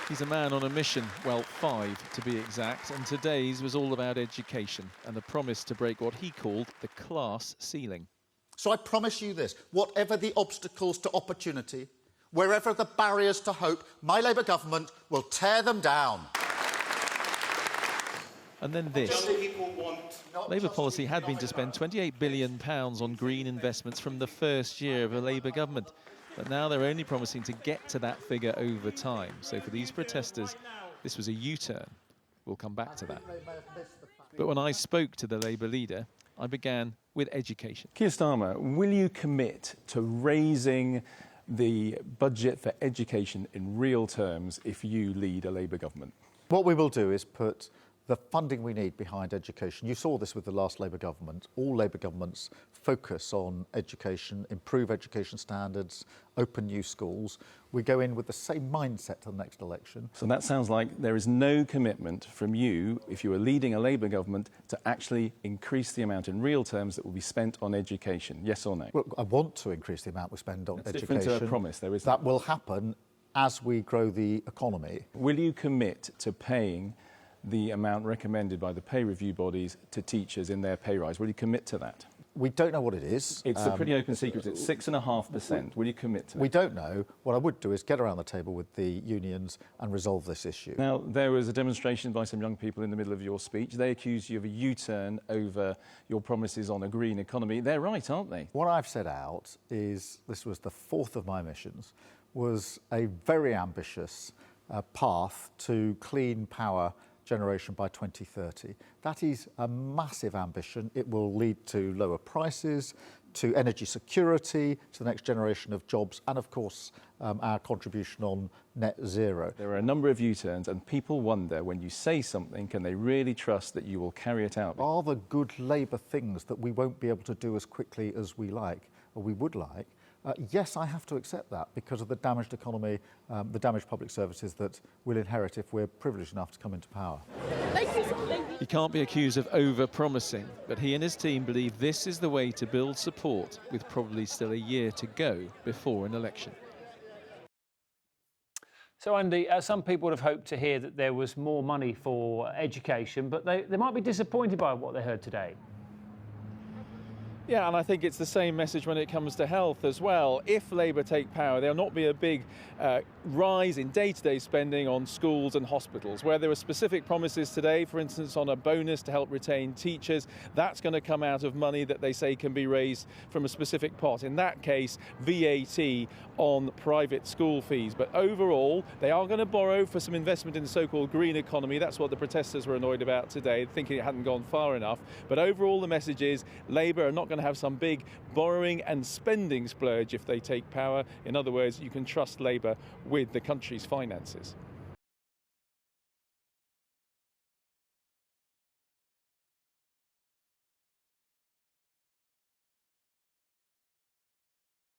He's a man on a mission, well, 5 to be exact, and today's was all about education and the promise to break what he called the class ceiling. So I promise you this, whatever the obstacles to opportunity, wherever the barriers to hope, my Labour government will tear them down. And then this. Labour policy had been to spend £28 billion on green investments from the first year of a Labour government. But now they're only promising to get to that figure over time. So for these protesters, this was a U-turn. We'll come back to that. But when I spoke to the Labour leader, I began with education. Keir Starmer, will you commit to raising the budget for education in real terms if you lead a Labour government? What we will do is put the funding we need behind education. You saw this with the last Labour government. All Labour governments focus on education, improve education standards, open new schools. We go in with the same mindset to the next election. So that sounds like there is no commitment from you, if you are leading a Labour government, to actually increase the amount in real terms that will be spent on education. Yes or no? Well, I want to increase the amount we spend on education. Different to a promise, there is. That will happen as we grow the economy. Will you commit to paying the amount recommended by the pay review bodies to teachers in their pay rise? Will you commit to that? We don't know what it is. It's a pretty open secret. It's 6.5%. Will you commit to that? We don't know. What I would do is get around the table with the unions and resolve this issue. Now, there was a demonstration by some young people in the middle of your speech. They accused you of a U-turn over your promises on a green economy. They're right, aren't they? What I've set out is, this was the fourth of my missions, was a very ambitious path to clean power generation by 2030. That is a massive ambition. It will lead to lower prices, to energy security, to the next generation of jobs, and of course our contribution on net zero. There are a number of U-turns, and people wonder, when you say something, can they really trust that you will carry it out? Are the good Labour things that we won't be able to do as quickly as we like, or we would like? Yes, I have to accept that because of the damaged economy, the damaged public services that we'll inherit if we're privileged enough to come into power. He can't be accused of over-promising, but he and his team believe this is the way to build support with probably still a year to go before an election. So, Andy, some people would have hoped to hear that there was more money for education, but they might be disappointed by what they heard today. Yeah, and I think it's the same message when it comes to health as well. If Labour take power, there'll not be a big rise in day-to-day spending on schools and hospitals. Where there were specific promises today, for instance, on a bonus to help retain teachers, that's going to come out of money that they say can be raised from a specific pot. In that case, VAT on private school fees. But overall, they are going to borrow for some investment in the so-called green economy. That's what the protesters were annoyed about today, thinking it hadn't gone far enough. But overall, the message is Labour are not going to have some big borrowing and spending splurge if they take power. In other words, you can trust Labour with the country's finances.